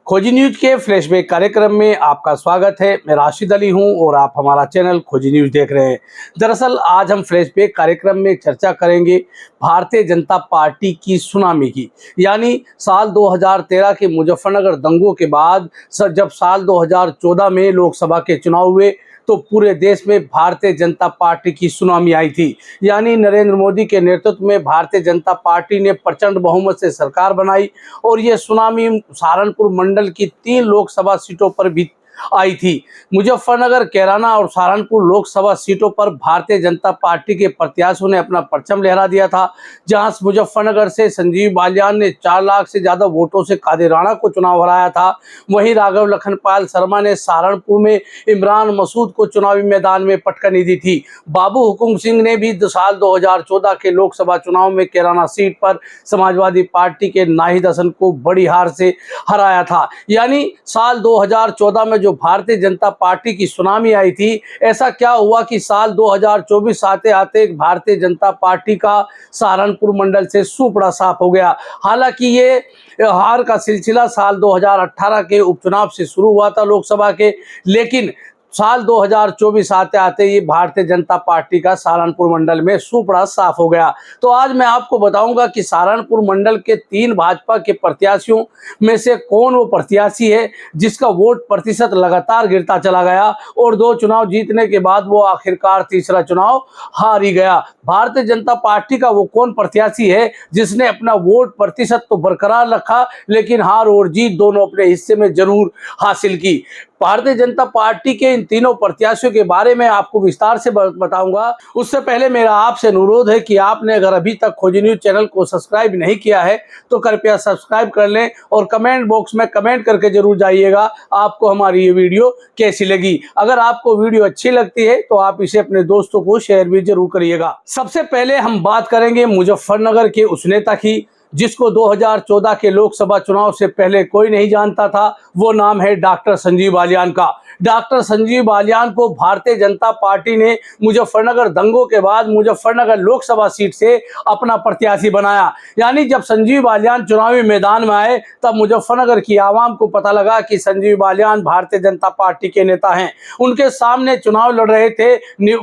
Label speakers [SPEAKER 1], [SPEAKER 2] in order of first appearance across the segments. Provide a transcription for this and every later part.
[SPEAKER 1] खोजी न्यूज के फ्लैशबैक कार्यक्रम में आपका स्वागत है। मैं राशिद अली हूं और आप हमारा चैनल खोजी न्यूज देख रहे हैं। दरअसल आज हम फ्लैशबैक कार्यक्रम में चर्चा करेंगे भारतीय जनता पार्टी की सुनामी की, यानी साल 2013 के मुजफ्फरनगर दंगों के बाद जब साल 2014 में लोकसभा के चुनाव हुए तो पूरे देश में भारतीय जनता पार्टी की सुनामी आई थी। यानी नरेंद्र मोदी के नेतृत्व में भारतीय जनता पार्टी ने प्रचंड बहुमत से सरकार बनाई और ये सुनामी सहारनपुर मंडल की 3 लोकसभा सीटों पर भी आई थी। मुजफ्फरनगर, कैराना और सहारनपुर लोकसभा सीटों पर भारतीय जनता पार्टी के प्रत्याशियों ने अपना परचम लहरा दिया था। जहां मुजफ्फरनगर से संजीव बालियान ने 4 लाख से ज्यादा वोटों से कादिर राणा को चुनाव हराया था। वहीं राघव लखनपाल शर्मा ने सहारनपुर में इमरान मसूद को चुनावी मैदान में पटकनी दी थी। बाबू हुकुम सिंह ने भी साल 2014 के लोकसभा चुनाव में कैराना सीट पर समाजवादी पार्टी के नाहिद हसन को बड़ी हार से हराया था। यानी साल 2014 में भारतीय जनता पार्टी की सुनामी आई थी, ऐसा क्या हुआ कि साल 2024 आते आते भारतीय जनता पार्टी का सहारनपुर मंडल से सूपड़ा साफ हो गया। हालांकि ये हार का सिलसिला साल 2018 के उपचुनाव से शुरू हुआ था लोकसभा के, लेकिन साल 2024 आते आते ये भारतीय जनता पार्टी का सहारनपुर मंडल में सूपड़ा साफ हो गया। तो आज मैं आपको बताऊंगा कि सहारनपुर मंडल के 3 भाजपा के प्रत्याशियों में से कौन वो प्रत्याशी है जिसका वोट प्रतिशत लगातार गिरता चला गया और 2 चुनाव जीतने के बाद वो आखिरकार तीसरा चुनाव हार ही गया। भारतीय जनता पार्टी का वो कौन प्रत्याशी है जिसने अपना वोट प्रतिशत तो बरकरार रखा लेकिन हार और जीत दोनों अपने हिस्से में जरूर हासिल की। भारतीय जनता पार्टी के इन तीनों प्रत्याशियों के बारे में आपको विस्तार से बताऊंगा। उससे पहले मेरा आपसे अनुरोध है कि आपने अगर अभी तक खोजी न्यूज चैनल को सब्सक्राइब नहीं किया है तो कृपया सब्सक्राइब कर लें और कमेंट बॉक्स में कमेंट करके जरूर जाइएगा आपको हमारी ये वीडियो कैसी लगी। अगर आपको वीडियो अच्छी लगती है तो आप इसे अपने दोस्तों को शेयर भी जरूर करिएगा। सबसे पहले हम बात करेंगे मुजफ्फरनगर के उस नेता की जिसको 2014 के लोकसभा चुनाव से पहले कोई नहीं जानता था। वो नाम है डॉक्टर संजीव बालियान का। डॉक्टर संजीव बालियान को भारतीय जनता पार्टी ने मुजफ्फरनगर दंगों के बाद मुजफ्फरनगर लोकसभा सीट से अपना प्रत्याशी बनाया। यानी जब संजीव बालियान चुनावी मैदान में आए तब मुजफ्फरनगर की आवाम को पता लगा कि संजीव बालियान भारतीय जनता पार्टी के नेता हैं। उनके सामने चुनाव लड़ रहे थे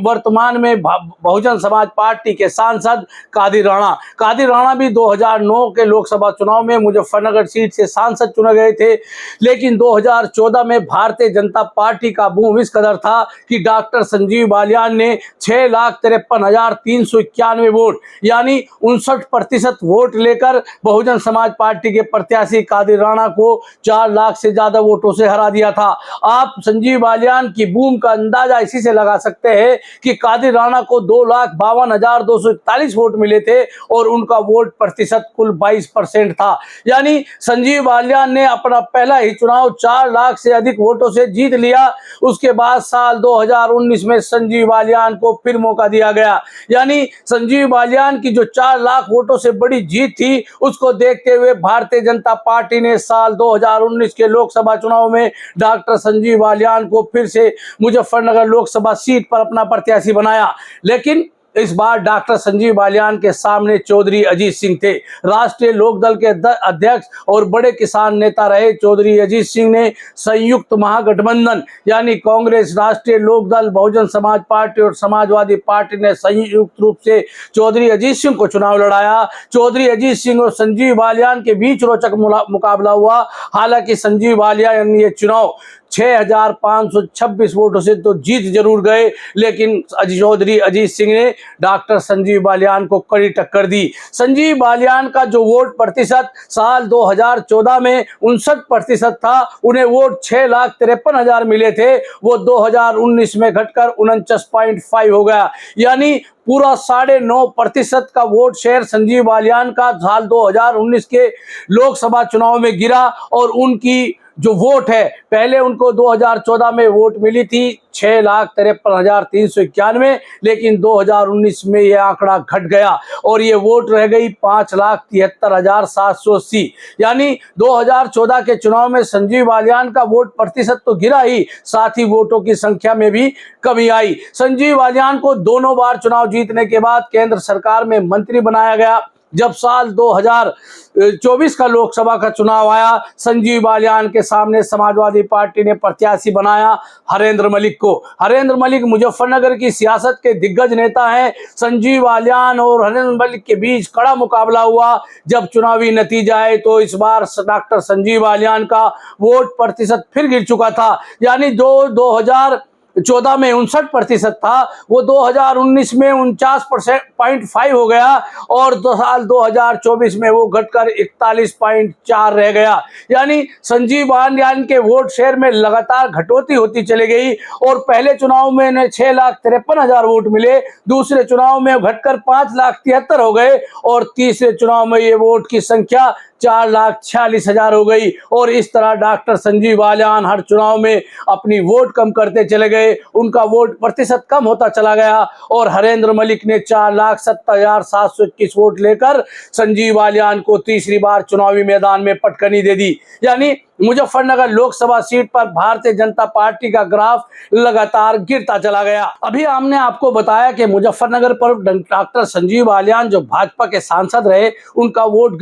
[SPEAKER 1] वर्तमान में बहुजन समाज पार्टी के सांसद कादिर राणा। कादिर राणा भी 2009 के लोकसभा चुनाव में मुजफ्फरनगर सीट से सांसद चुने गए थे, लेकिन 2014 में भारतीय जनता पार्टी का बूम इस कदर था कि डॉक्टर संजीव बालियान ने 6,53,391 वोट यानी 59% वोट लेकर बहुजन समाज पार्टी के प्रत्याशी कादिर राणा को 4 लाख से ज्यादा वोटों से हरा दिया था। आप संजीव बालियान की बूम का अंदाजा इसी से लगा सकते हैं कि कादिर राणा को 2,52,241 वोट मिले थे और उनका वोट प्रतिशत 22% था। यानी संजीव बालियान ने अपना पहला ही चुनाव 4 लाख से अधिक वोटों से जीत लिया। उसके बाद साल 2019 में संजीव बालियान को फिर मौका दिया गया। यानी संजीव बालियान की जो 4 लाख वोटों से बड़ी जीत थी उसको देखते हुए भारतीय जनता पार्टी ने साल 2019 के लोकसभा चुनाव में डॉक्टर संजीव बालियान को फिर से मुजफ्फरनगर लोकसभा सीट पर अपना प्रत्याशी बनाया। लेकिन इस बार डॉक्टर संजीव बालियान के सामने चौधरी अजीत सिंह थे। राष्ट्रीय लोकदल के अध्यक्ष और बड़े किसान नेता रहे चौधरी अजीत सिंह ने संयुक्त महागठबंधन यानी कांग्रेस, राष्ट्रीय लोकदल, बहुजन समाज पार्टी और समाजवादी पार्टी ने संयुक्त रूप से चौधरी अजीत सिंह को चुनाव लड़ाया। चौधरी अजीत सिंह और संजीव बालियान के बीच रोचक मुकाबला हुआ। हालांकि संजीव बालियान ये चुनाव 6,526 वोटों से तो जीत जरूर गए, लेकिन चौधरी अजीत सिंह ने डॉक्टर संजीव बालियान को कड़ी टक्कर दी। संजीव बालियान का जो वोट प्रतिशत साल 2014 में 59% था, उन्हें वोट 6,53,000 मिले थे, वो 2019 में घटकर 49.5 हो गया। यानी पूरा 9.5% का वोट शेयर संजीव बालियान का साल 2019 के लोकसभा चुनाव में गिरा और उनकी जो वोट है, पहले उनको 2014 में वोट मिली थी 6,53,391, लेकिन 2019 में यह आंकड़ा घट गया और ये वोट रह गई 5,73,780। यानी 2014 के चुनाव में संजीव बालियान का वोट प्रतिशत तो गिरा ही, साथ ही वोटों की संख्या में भी कमी आई। संजीव बालियान को दोनों बार चुनाव जीतने के बाद केंद्र सरकार में मंत्री बनाया गया। जब साल 2024 का लोकसभा का चुनाव आया, संजीव बालियान के सामने समाजवादी पार्टी ने प्रत्याशी बनाया हरेंद्र मलिक को। हरेंद्र मलिक मुजफ्फरनगर की सियासत के दिग्गज नेता हैं। संजीव बालियान और हरेंद्र मलिक के बीच कड़ा मुकाबला हुआ। जब चुनावी नतीजा आए तो इस बार डॉक्टर संजीव बालियान का वोट प्रतिशत फिर गिर चुका था, यानी 2014 में 59% था, वो 2019 में 49.5 हो गया और साल 2024 में वो घटकर 41.4 रह गया। यानी संजीव बालियान के वोट शेयर में लगातार घटोती होती चली गई और पहले चुनाव में इन्हें 6,53,000 वोट मिले, दूसरे चुनाव में घटकर 5,73,000 हो गए और तीसरे चुनाव में ये वोट की संख्या 4,46,000 हो गई। और इस तरह डॉक्टर संजीव बालियान हर चुनाव में अपनी वोट कम करते चले गए, उनका वोट प्रतिशत कम होता चला गया और हरेंद्र मलिक ने 4,70,721 वोट लेकर संजीव बालियान को तीसरी बार चुनावी मैदान में पटकनी दे दी। यानी मुजफ्फरनगर लोकसभा सीट पर भारतीय जनता पार्टी का ग्राफ लगातार गिरता चला गया। अभी हमने आपको बताया कि मुजफ्फरनगर पर डॉक्टर संजीव बालियान जो भाजपा के सांसद रहे, उनका वोट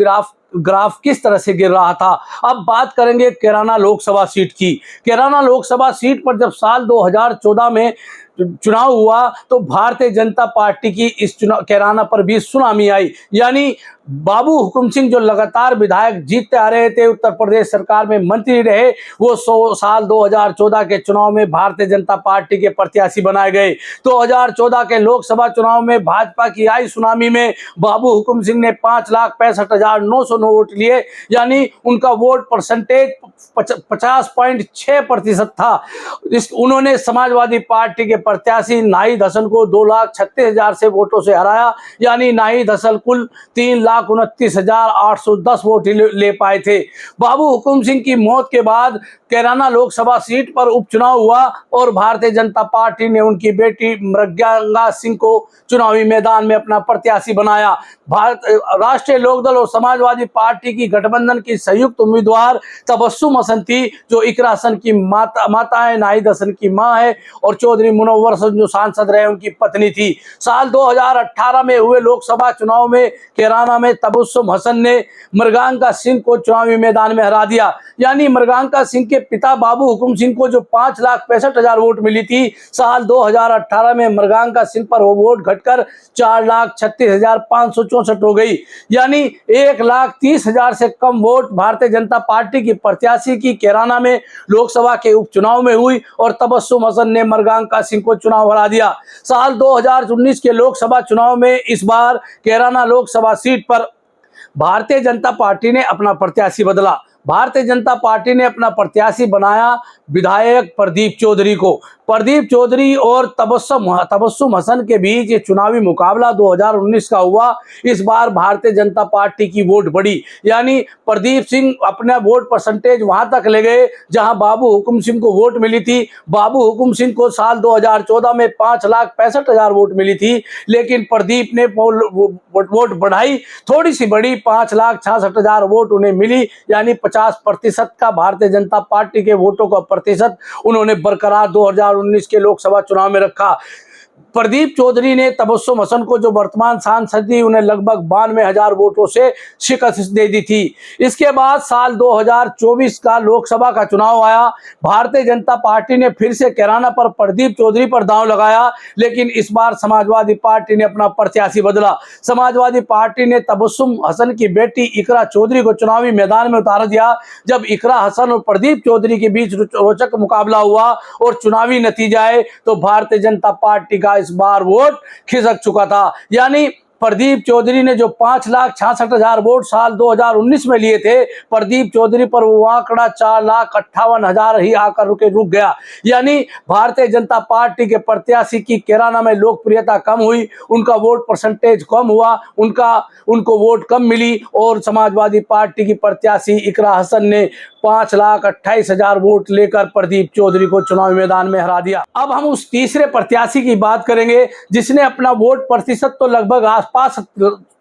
[SPEAKER 1] ग्राफ किस तरह से गिर रहा था। अब बात करेंगे कैराना लोकसभा सीट की। कैराना लोकसभा सीट पर जब साल 2014 में चुनाव हुआ तो भारतीय जनता पार्टी की इस चुनाव कैराना पर भी सुनामी आई। यानी बाबू हुकुम सिंह जो लगातार विधायक जीतते आ रहे थे, उत्तर प्रदेश सरकार में मंत्री रहे, वो साल 2014 के चुनाव में भारतीय जनता पार्टी के प्रत्याशी बनाए गए। 2014 के लोकसभा चुनाव में भाजपा की आई सुनामी में बाबू हुकुम सिंह ने 5,65,909 वोट लिए, यानी उनका वोट परसेंटेज 50.6% था। उन्होंने समाजवादी पार्टी के प्रत्याशी नाहिद हसन को 2,36,000 से वोटों से हराया, यानी नाहिद हसन कुल 3,29,810 वोट ले पाए थे। बाबू हुकुम सिंह की मौत के बाद कैराना लोकसभा सीट पर उपचुनाव हुआ और भारतीय जनता पार्टी ने उनकी बेटी मृग्यांगा सिंह को चुनावी मैदान में अपना प्रत्याशी बनाया। राष्ट्रीय लोकदल और समाजवादी पार्टी की गठबंधन की संयुक्त उम्मीदवार तबस्सुम हसन थी, जो इकरा हसन की माता है, नाहिद हसन की मां है और चौधरी मुनव्वर हसन जो सांसद रहे उनकी पत्नी थी। साल 2018 में हुए लोकसभा चुनाव में कैराना में तबस्सुम हसन ने मृगांका सिंह को चुनावी मैदान में हरा दिया। यानी मृगांका सिंह के पिता बाबू हुकुम सिंह को जो 5,65,000 वोट मिली थी, साल 2018 में मृगांका सिंह पर वो वोट घटकर 4,36,564 हो गई। यानी 1,30,000 से कम वोट भारतीय जनता पार्टी की प्रत्याशी की कैराना में लोकसभा के उपचुनाव में हुई और तबस्सुम हसन ने मृगांका सिंह को चुनाव हरा दिया। साल 2019 के लोकसभा चुनाव में इस बार कैराना लोकसभा सीट पर भारतीय जनता पार्टी ने अपना प्रत्याशी बदला। भारतीय जनता पार्टी ने अपना प्रत्याशी बनाया विधायक प्रदीप चौधरी को। प्रदीप चौधरी और तबस्सुम हसन के बीच ये चुनावी मुकाबला 2019 का हुआ। इस बार भारतीय जनता पार्टी की वोट बढ़ी, यानी प्रदीप सिंह अपना वोट परसेंटेज वहां तक ले गए जहां बाबू हुकुम सिंह को वोट मिली थी। बाबू हुकुम सिंह को साल 2014 में 5,65,000 वोट मिली थी, लेकिन प्रदीप ने वोट बढ़ाई, थोड़ी सी बढ़ी, 5,66,000 वोट उन्हें मिली, यानी 50% का भारतीय जनता पार्टी के वोटों का प्रतिशत उन्होंने बरकरार 2019 के लोकसभा चुनाव में रखा। प्रदीप चौधरी ने तबस्सुम हसन को जो वर्तमान सांसद थी उन्हें लगभग 92,000 वोटों से शिकस्त दे दी थी। इसके बाद साल 2024 का लोकसभा का चुनाव आया। भारतीय जनता पार्टी ने फिर से कैराना पर प्रदीप चौधरी पर दांव लगाया, लेकिन इस बार समाजवादी पार्टी ने अपना प्रत्याशी बदला। समाजवादी पार्टी ने तबस्सुम हसन की बेटी इकरा चौधरी को चुनावी मैदान में उतार दिया। जब इकरा हसन और प्रदीप चौधरी के बीच रोचक मुकाबला हुआ और चुनावी नतीजा आए तो भारतीय जनता पार्टी का इस बार वोट खिसक चुका था। यानी प्रदीप चौधरी ने जो 5,66,000 वोट साल 2019 में लिए थे, प्रदीप चौधरी पर वो आंकड़ा 4,58,000 ही आकर रुक गया। यानी भारतीय जनता पार्टी के प्रत्याशी की कैराना में लोकप्रियता कम हुई, उनका वोट परसेंटेज कम हुआ, उनको वोट कम मिली और समाजवादी पार्टी की प्रत्याशी इकरा हसन ने 5,28,000 वोट लेकर प्रदीप चौधरी को चुनावी मैदान में हरा दिया। अब हम उस तीसरे प्रत्याशी की बात करेंगे जिसने अपना वोट प्रतिशत तो लगभग आसपास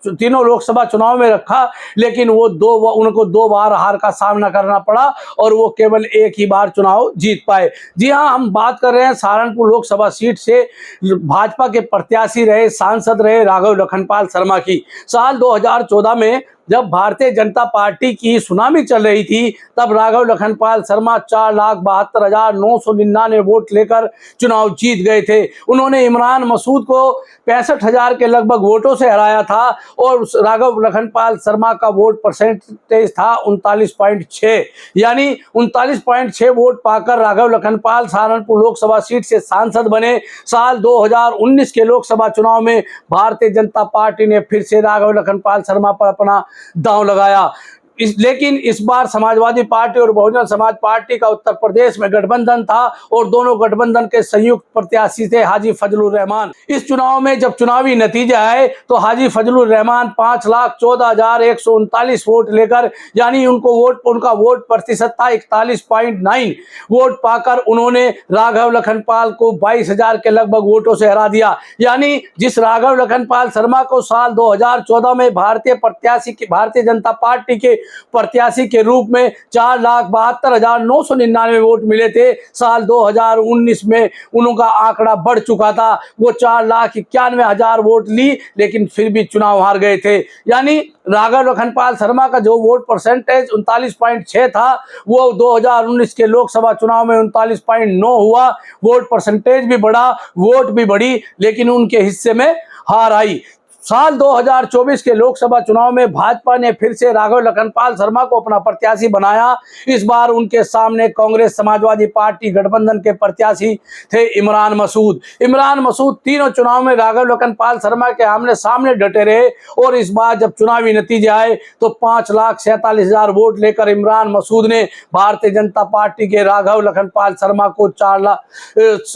[SPEAKER 1] तीनों लोकसभा चुनाव में रखा, लेकिन उनको 2 बार हार का सामना करना पड़ा और वो केवल एक ही बार चुनाव जीत पाए। जी हाँ, हम बात कर रहे हैं सहारनपुर लोकसभा सीट से भाजपा के प्रत्याशी रहे, सांसद रहे राघव लखनपाल शर्मा की। साल 2014 में जब भारतीय जनता पार्टी की सुनामी चल रही थी, तब राघव लखनपाल शर्मा 4,72,999 वोट लेकर चुनाव जीत गए थे। उन्होंने इमरान मसूद को 65,000 के लगभग वोटों से हराया था और राघव लखनपाल शर्मा का वोट परसेंटेज था 39.6, यानी 39.6 वोट पाकर राघव लखनपाल सहारनपुर लोकसभा सीट से सांसद बने। साल 2019 के लोकसभा चुनाव में भारतीय जनता पार्टी ने फिर से राघव लखनपाल शर्मा पर अपना दांव लगाया। लेकिन इस बार समाजवादी पार्टी और बहुजन समाज पार्टी का उत्तर प्रदेश में गठबंधन था और दोनों गठबंधन के संयुक्त प्रत्याशी थे हाजी फजलुर रहमान। इस चुनाव में जब चुनावी नतीजा आए तो हाजी फजलुर रहमान 5,14,139 वोट लेकर, यानी उनका वोट प्रतिशत था 41.9 वोट पाकर उन्होंने राघव लखनपाल को 22,000 के लगभग वोटों से हरा दिया। यानी जिस राघव लखनपाल शर्मा को साल 2014 में भारतीय जनता पार्टी के प्रत्याशी के रूप में 4,72,999 वोट मिले थे, साल 2019 में उनका आंकड़ा बढ़ चुका था। वो 4,91,000 वोट ली, लेकिन फिर भी चुनाव हार गए थे। यानी राघव लखनपाल शर्मा का जो वोट परसेंटेज 39.6 था, वो 2019 के लोकसभा चुनाव में 39.9 हुआ। वोट परसेंटेज भी बढ़ा, वोट भी बढ़ी, लेकिन उनके हिस्से में हार आई। साल 2024 के लोकसभा चुनाव में भाजपा ने फिर से राघव लखनपाल शर्मा को अपना प्रत्याशी बनाया। इस बार उनके सामने कांग्रेस समाजवादी पार्टी गठबंधन के प्रत्याशी थे इमरान मसूद। इमरान मसूद तीनों चुनाव में राघव लखनपाल शर्मा के आमने सामने डटे रहे और इस बार जब चुनावी नतीजे आए तो 5,47,000 वोट लेकर इमरान मसूद ने भारतीय जनता पार्टी के राघव लखनपाल शर्मा को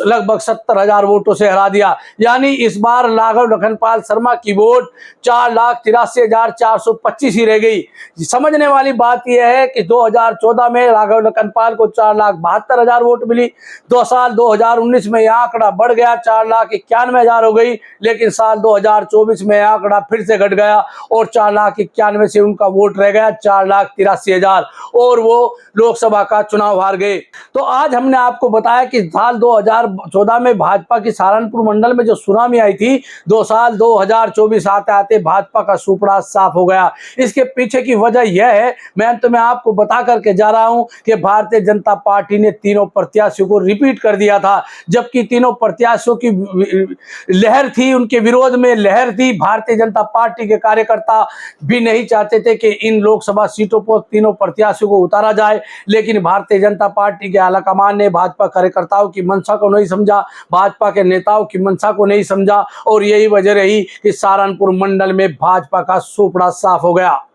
[SPEAKER 1] लगभग 70,000 वोटों से हरा दिया। यानी इस बार राघव लखनपाल शर्मा की वोट 4,83,425 ही रह गई। समझने वाली बात यह है कि 2014 में राघव लखनपाल को 4,72,000 वोट मिली। साल 2019 में यह आंकड़ा बढ़ गया, 4,91,000 हो गई, लेकिन साल 2024 में यह आंकड़ा फिर से घट गया और 4,91,000 से उनका वोट रह गया 4,83,000 और वो लोकसभा का चुनाव हार गए। तो आज हमने आपको बताया कि साल 2014 में भाजपा की सहारनपुर मंडल में जो सुनामी आई थी, साल 2024 आते आते भाजपा का सुपड़ा साफ हो गया। इसके पीछे की वजह यह है, मैं तुम्हें आपको बता करके जा रहा हूं कि भारतीय जनता पार्टी ने तीनों प्रत्याशियों को रिपीट कर दिया था, जबकि तीनों प्रत्याशियों की लहर थी, उनके विरोध में लहर थी। भारतीय जनता पार्टी के कार्यकर्ता भी नहीं चाहते थे कि इन लोकसभा सीटों पर तीनों प्रत्याशियों को उतारा जाए, लेकिन भारतीय जनता पार्टी के आलाकमान ने भाजपा कार्यकर्ताओं की मंशा को नहीं समझा, भाजपा के नेताओं की मंशा को नहीं समझा और यही वजह रही कि सहारनपुर मंडल में भाजपा का सुपड़ा साफ हो गया।